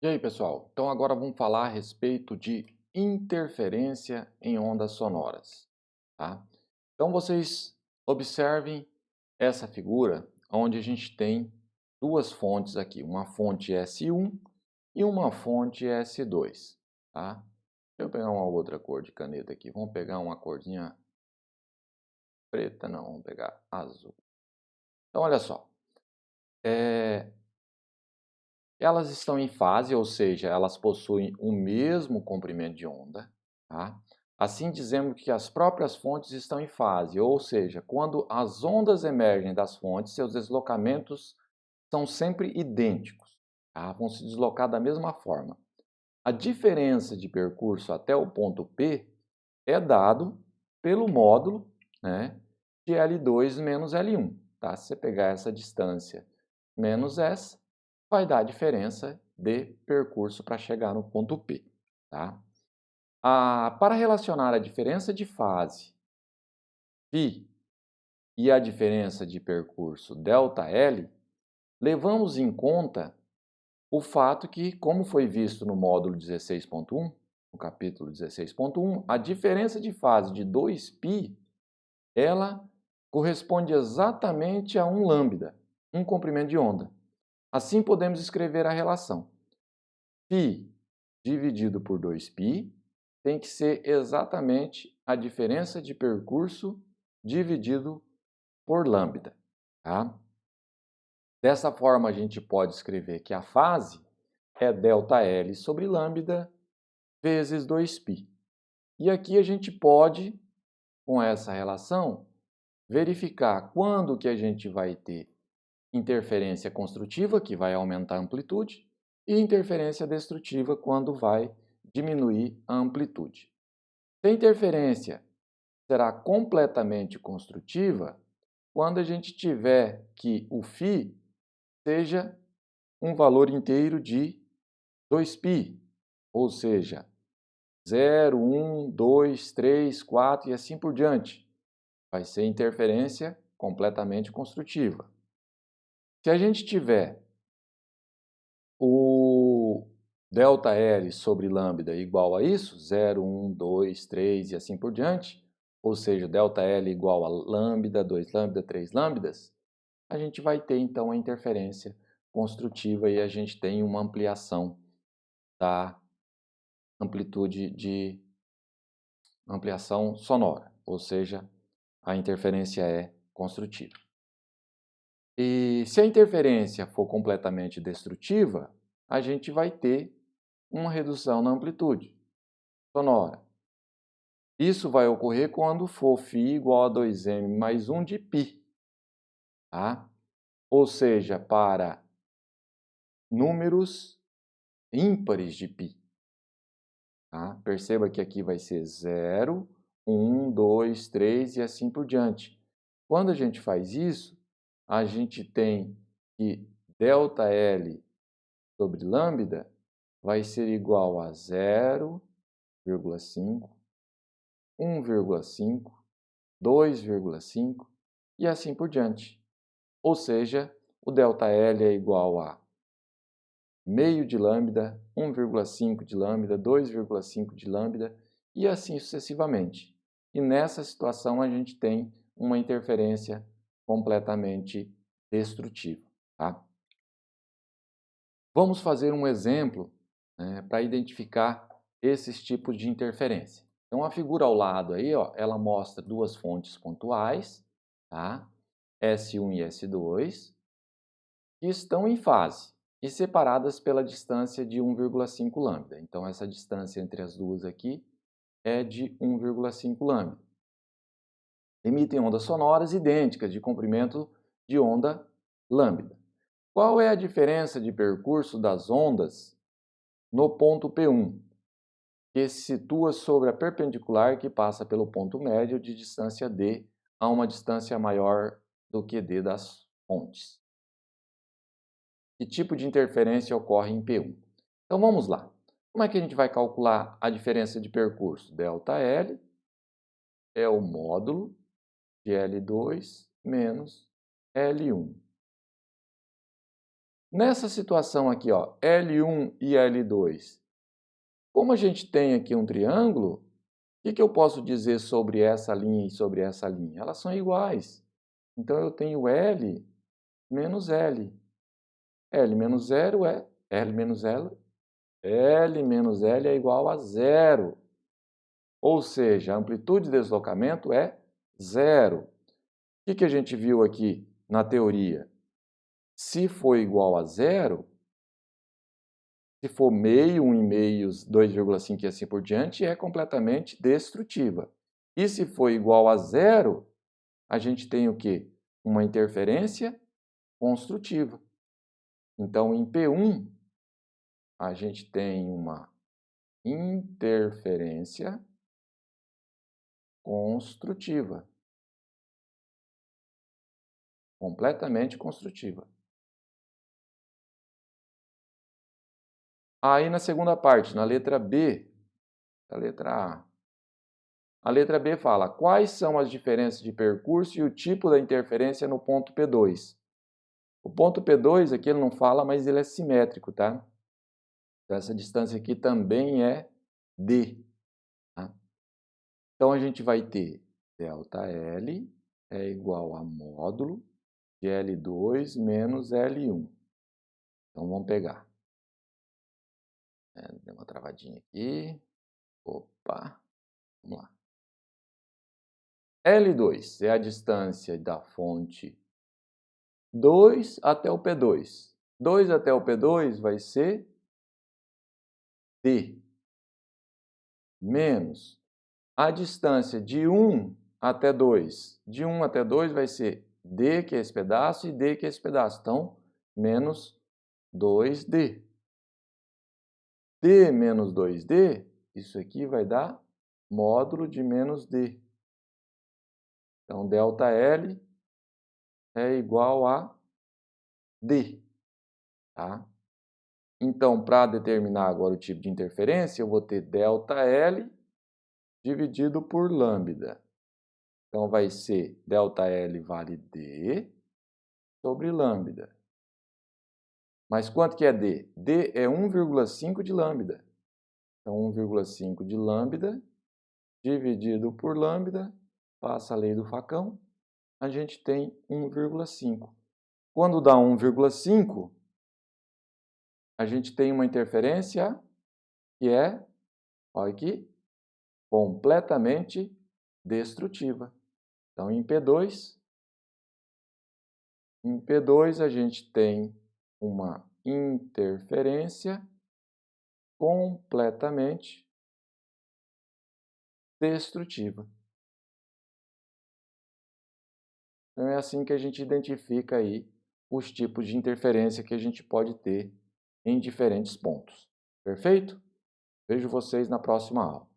E aí, pessoal? Então agora vamos falar a respeito de interferência em ondas sonoras, tá? Então vocês observem essa figura onde a gente tem duas fontes aqui, uma fonte S1 e uma fonte S2, tá? Deixa eu pegar uma outra cor de caneta aqui. Vamos pegar uma corzinha preta, não, vamos pegar azul. Então olha só, é, elas estão em fase, ou seja, elas possuem o mesmo comprimento de onda, tá? Assim dizemos que as próprias fontes estão em fase, ou seja, quando as ondas emergem das fontes, seus deslocamentos são sempre idênticos, tá? Vão se deslocar da mesma forma. A diferença de percurso até o ponto P é dado pelo módulo, né, de L2 menos L1. Tá? Se você pegar essa distância menos essa, vai dar a diferença de percurso para chegar no ponto P. Tá? Para relacionar a diferença de fase φ e a diferença de percurso ΔL, levamos em conta o fato que, como foi visto no módulo 16.1, no capítulo 16.1, a diferença de fase de 2π, ela corresponde exatamente a 1 lambda, um comprimento de onda. Assim podemos escrever a relação. Φ dividido por 2π tem que ser exatamente a diferença de percurso dividido por lambda. Tá? Dessa forma, a gente pode escrever que a fase é ΔL sobre lambda vezes 2π. E aqui a gente pode, com essa relação, verificar quando que a gente vai ter interferência construtiva, que vai aumentar a amplitude, e interferência destrutiva, quando vai diminuir a amplitude. Se a interferência será completamente construtiva, quando a gente tiver que o φ seja um valor inteiro de 2π, ou seja, 0, 1, 2, 3, 4 e assim por diante. Vai ser interferência completamente construtiva. Se a gente tiver o ΔL sobre lambda igual a isso, 0, 1, 2, 3 e assim por diante, ou seja, ΔL igual a lambda, 2 lambda, 3 lambdas, a gente vai ter então a interferência construtiva e a gente tem uma ampliação da amplitude de ampliação sonora, ou seja, a interferência é construtiva. E se a interferência for completamente destrutiva, a gente vai ter uma redução na amplitude sonora. Isso vai ocorrer quando for φ igual a 2m mais 1 de π. Tá? Ou seja, para números ímpares de π. Tá? Perceba que aqui vai ser 0, 1, 2, 3 e assim por diante. Quando a gente faz isso, a gente tem que ΔL sobre lambda vai ser igual a 0,5, 1,5, 2,5 e assim por diante. Ou seja, o ΔL é igual a meio de lambda, 1,5 de lambda, 2,5 de lambda e assim sucessivamente. E nessa situação a gente tem uma interferência completamente destrutiva. Tá? Vamos fazer um exemplo, para identificar esses tipos de interferência. Então a figura ao lado aí, ó, ela mostra duas fontes pontuais, tá? S1 e S2, que estão em fase e separadas pela distância de 1,5 lambda. Então essa distância entre as duas aqui é de 1,5 lambda. Emitem ondas sonoras idênticas de comprimento de onda lambda. Qual é a diferença de percurso das ondas no ponto P1, que se situa sobre a perpendicular que passa pelo ponto médio de distância d a uma distância maior do que d das fontes? Que tipo de interferência ocorre em P1? Então vamos lá. Como é que a gente vai calcular a diferença de percurso? ΔL é o módulo de L2 menos L1. Nessa situação aqui, ó, L1 e L2, como a gente tem aqui um triângulo, o que eu posso dizer sobre essa linha e sobre essa linha? Elas são iguais. Então, eu tenho L menos L. L menos 0 é L menos L. L menos L é igual a 0. Ou seja, a amplitude de deslocamento é 0. O que a gente viu aqui na teoria? Se for igual a 0, se for meio, 1,5, 2,5 e assim por diante, é completamente destrutiva. E se for igual a 0, a gente tem o quê? Uma interferência construtiva. Então, em P1, a gente tem uma interferência construtiva. Completamente construtiva. Aí, na segunda parte, na letra B, a letra A. A letra B fala, quais são as diferenças de percurso e o tipo da interferência no ponto P2? O ponto P2 aqui ele não fala, mas ele é simétrico, tá? Então, essa distância aqui também é D. Tá? Então, a gente vai ter ΔL é igual a módulo de L2 menos L1. Então, vamos pegar. Deu uma travadinha aqui. Opa, vamos lá. L2 é a distância da fonte 2 até o P2. 2 até o P2 vai ser D, menos a distância de 1 até 2. De 1 até 2 vai ser D, que é esse pedaço, e D, que é esse pedaço. Então, menos 2D. D menos 2D, isso aqui vai dar módulo de menos D. Então, ΔL é igual a D. Tá? Então, para determinar agora o tipo de interferência, eu vou ter ΔL dividido por lambda. Então, vai ser ΔL vale D sobre lambda. Mas quanto que é D? D é 1,5 de lambda. Então, 1,5 de lambda dividido por lambda, passa a lei do facão, a gente tem 1,5. Quando dá 1,5, a gente tem uma interferência que é, olha aqui, completamente destrutiva. Então, em P2 a gente tem uma interferência completamente destrutiva. Então, é assim que a gente identifica aí os tipos de interferência que a gente pode ter em diferentes pontos. Perfeito? Vejo vocês na próxima aula.